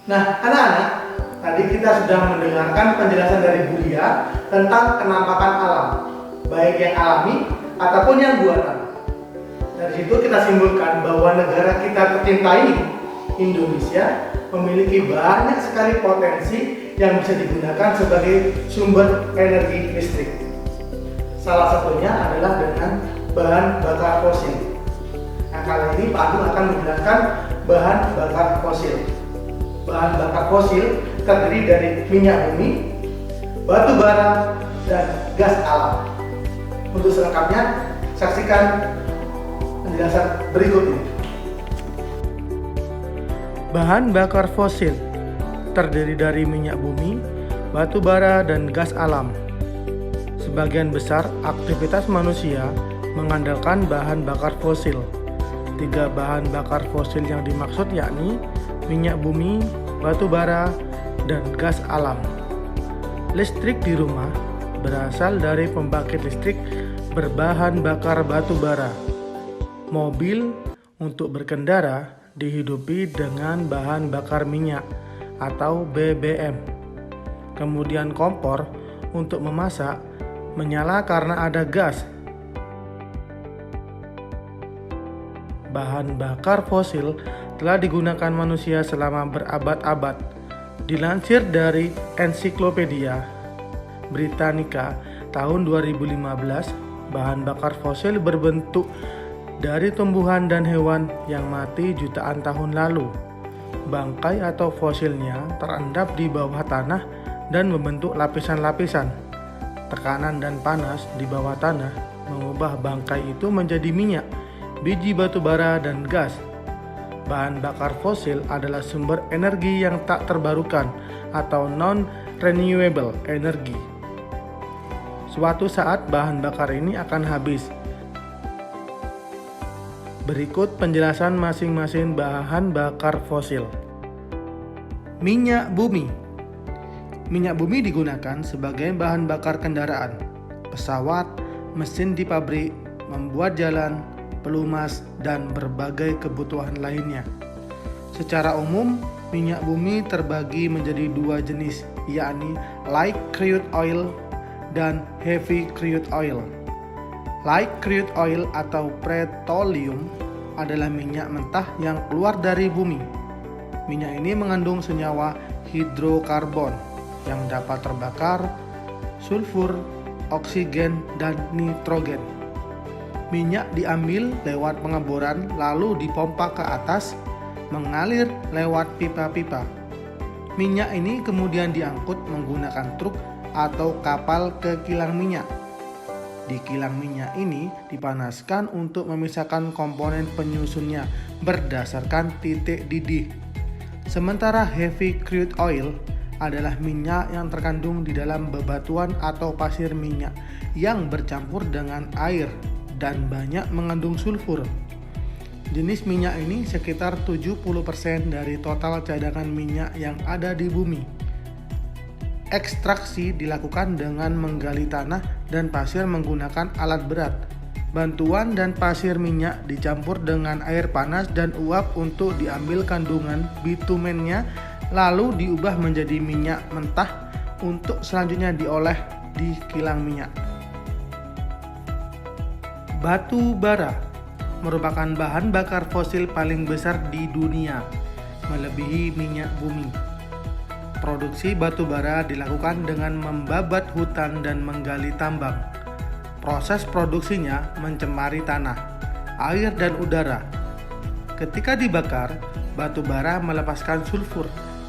Nah, anak-anak, tadi kita sudah mendengarkan penjelasan dari Bulia tentang penampakan alam, baik yang alami ataupun yang buatan. Dari situ kita simpulkan bahwa negara kita tercinta ini, Indonesia, memiliki banyak sekali potensi yang bisa digunakan sebagai sumber energi listrik. Salah satunya adalah dengan bahan bakar fosil. Nah, kali ini Pak Agung akan menjelaskan bahan bakar fosil. Bahan bakar fosil terdiri dari minyak bumi, batu bara, dan gas alam. Untuk selengkapnya, saksikan penjelasan berikut ini. Bahan bakar fosil terdiri dari minyak bumi, batu bara, dan gas alam. Sebagian besar aktivitas manusia mengandalkan bahan bakar fosil. 3 bahan bakar fosil yang dimaksud yakni minyak bumi, batu bara, dan gas alam. Listrik di rumah berasal dari pembangkit listrik berbahan bakar batu bara. Mobil untuk berkendara dihidupi dengan bahan bakar minyak atau BBM. Kemudian kompor untuk memasak menyala karena ada gas. Bahan bakar fosil telah digunakan manusia selama berabad-abad. Dilansir dari Ensiklopedia Britannica tahun 2015, bahan bakar fosil berbentuk dari tumbuhan dan hewan yang mati jutaan tahun lalu. Bangkai atau fosilnya terendap di bawah tanah dan membentuk lapisan-lapisan. Tekanan dan panas di bawah tanah mengubah bangkai itu menjadi minyak, biji batu bara, dan gas. Bahan bakar fosil adalah sumber energi yang tak terbarukan atau non-renewable energy. Suatu saat bahan bakar ini akan habis. Berikut penjelasan masing-masing bahan bakar fosil. Minyak bumi. Minyak bumi digunakan sebagai bahan bakar kendaraan, pesawat, mesin di pabrik, membuat jalan, pelumas, dan berbagai kebutuhan lainnya. Secara umum, minyak bumi terbagi menjadi 2 jenis, yakni light crude oil dan heavy crude oil. Light crude oil atau petroleum adalah minyak mentah yang keluar dari bumi. Minyak ini mengandung senyawa hidrokarbon yang dapat terbakar, sulfur, oksigen, dan nitrogen. Minyak diambil lewat pengeboran lalu dipompa ke atas, mengalir lewat pipa-pipa. Minyak ini kemudian diangkut menggunakan truk atau kapal ke kilang minyak. Di kilang minyak ini dipanaskan untuk memisahkan komponen penyusunnya berdasarkan titik didih. Sementara heavy crude oil adalah minyak yang terkandung di dalam bebatuan atau pasir minyak yang bercampur dengan air dan banyak mengandung sulfur. Jenis minyak ini sekitar 70% dari total cadangan minyak yang ada di bumi. Ekstraksi dilakukan dengan menggali tanah dan pasir menggunakan alat berat. Bantuan dan pasir minyak dicampur dengan air panas dan uap untuk diambil kandungan bitumennya, lalu diubah menjadi minyak mentah untuk selanjutnya diolah di kilang minyak. Batu bara merupakan bahan bakar fosil paling besar di dunia, melebihi minyak bumi. Produksi batu bara dilakukan dengan membabat hutan dan menggali tambang. Proses produksinya mencemari tanah, air, dan udara. Ketika dibakar, batu bara melepaskan sulfur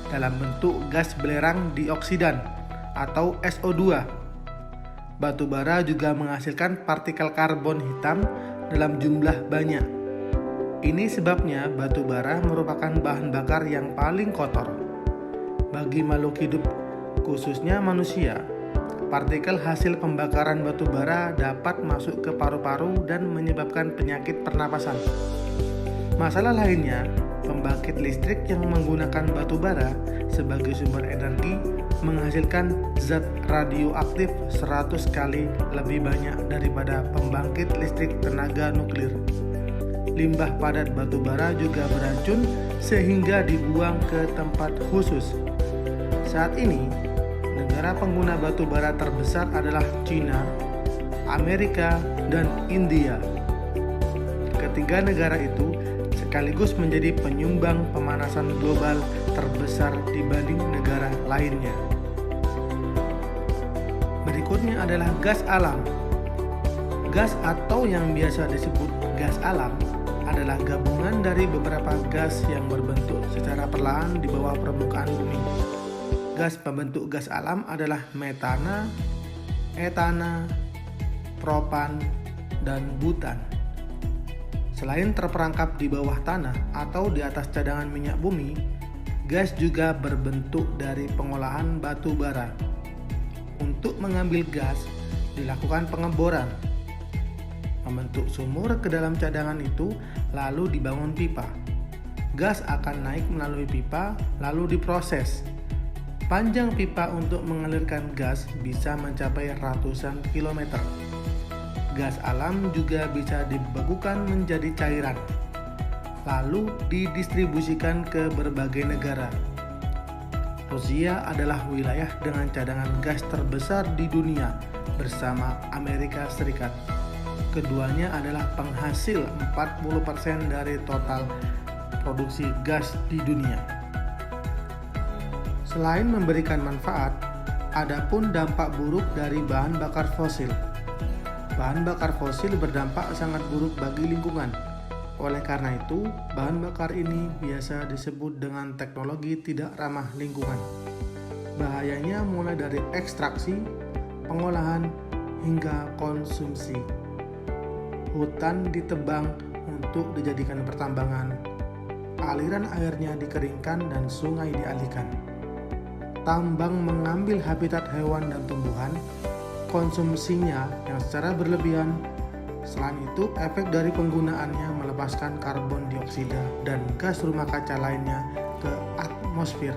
dalam bentuk gas belerang dioksidan atau SO2. Batu bara juga menghasilkan partikel karbon hitam dalam jumlah banyak. Ini sebabnya batu bara merupakan bahan bakar yang paling kotor. Bagi makhluk hidup, khususnya manusia, partikel hasil pembakaran batu bara dapat masuk ke paru-paru dan menyebabkan penyakit pernapasan. Masalah lainnya, pembangkit listrik yang menggunakan batu bara sebagai sumber energi menghasilkan zat radioaktif 100 kali lebih banyak daripada pembangkit listrik tenaga nuklir. Limbah padat batu bara juga beracun sehingga dibuang ke tempat khusus. Saat ini, negara pengguna batu bara terbesar adalah China, Amerika, dan India. Ketiga negara itu sekaligus menjadi penyumbang pemanasan global terbesar dibanding negara lainnya. Berikutnya adalah gas alam. Gas atau yang biasa disebut gas alam adalah gabungan dari beberapa gas yang berbentuk secara perlahan di bawah permukaan bumi. Gas pembentuk gas alam adalah metana, etana, propan, dan butan. Selain terperangkap di bawah tanah atau di atas cadangan minyak bumi, gas juga berbentuk dari pengolahan batu bara. Untuk mengambil gas, dilakukan pengeboran, membentuk sumur ke dalam cadangan itu, lalu dibangun pipa. Gas akan naik melalui pipa, lalu diproses. Panjang pipa untuk mengalirkan gas bisa mencapai ratusan kilometer. Gas alam juga bisa dibekukan menjadi cairan, lalu didistribusikan ke berbagai negara. Rusia adalah wilayah dengan cadangan gas terbesar di dunia bersama Amerika Serikat. Keduanya adalah penghasil 40% dari total produksi gas di dunia. Selain memberikan manfaat, ada pun dampak buruk dari bahan bakar fosil. Bahan bakar fosil berdampak sangat buruk bagi lingkungan. Oleh karena itu, bahan bakar ini biasa disebut dengan teknologi tidak ramah lingkungan. Bahayanya mulai dari ekstraksi, pengolahan, hingga konsumsi. Hutan ditebang untuk dijadikan pertambangan, aliran airnya dikeringkan dan sungai dialihkan. Tambang mengambil habitat hewan dan tumbuhan, konsumsinya yang secara berlebihan. Selain itu, efek dari penggunaannya melepaskan karbon dioksida dan gas rumah kaca lainnya ke atmosfer.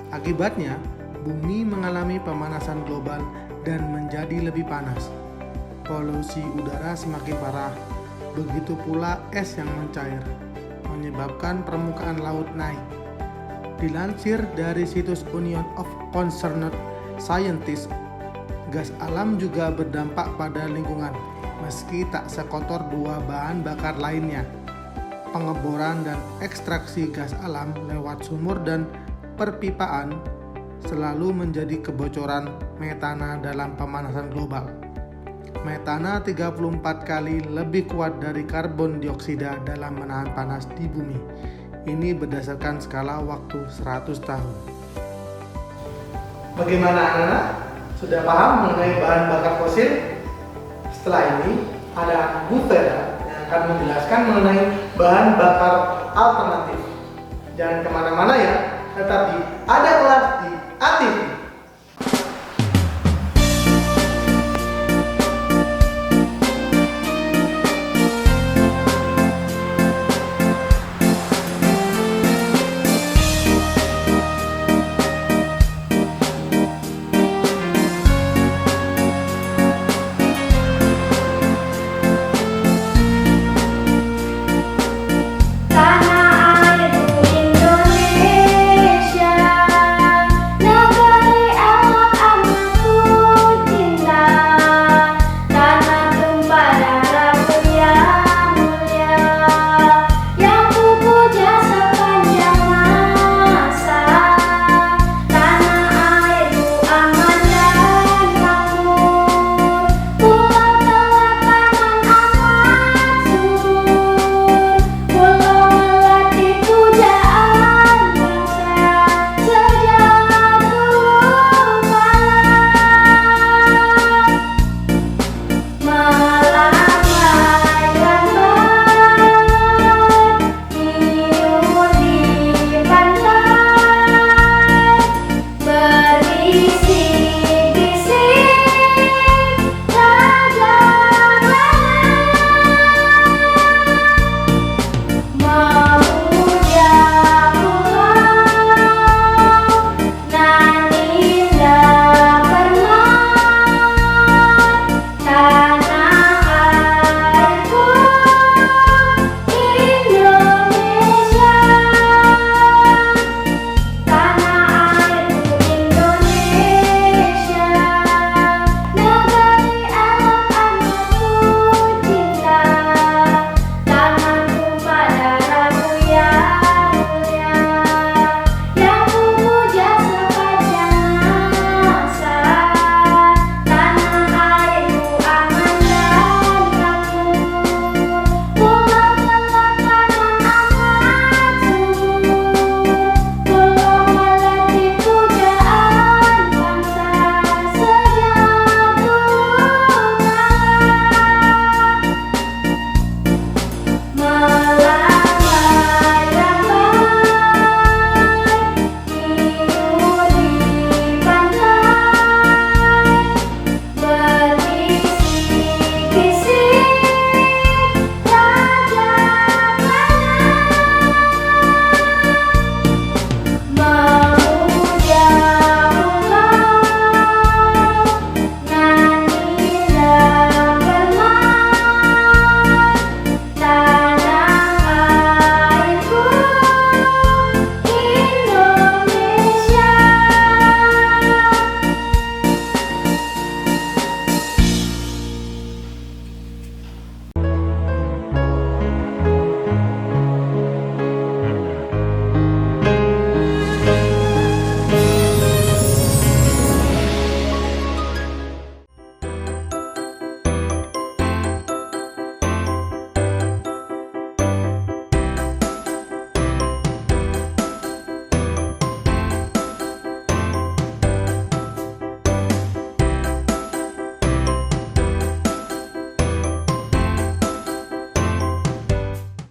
Akibatnya, bumi mengalami pemanasan global dan menjadi lebih panas. Polusi udara semakin parah, begitu pula es yang mencair, menyebabkan permukaan laut naik. Dilansir dari situs Union of Concerned Scientists, gas alam juga berdampak pada lingkungan, meski tak sekotor dua bahan bakar lainnya. Pengeboran dan ekstraksi gas alam lewat sumur dan perpipaan selalu menjadi kebocoran metana dalam pemanasan global. Metana 34 kali lebih kuat dari karbon dioksida dalam menahan panas di bumi. Ini berdasarkan skala waktu 100 tahun. Bagaimana anak-anak? Sudah paham mengenai bahan bakar fosil? Setelah ini ada Bu Vera yang akan menjelaskan mengenai bahan bakar alternatif. Jangan kemana-mana ya, tetapi ada kelas di ATV.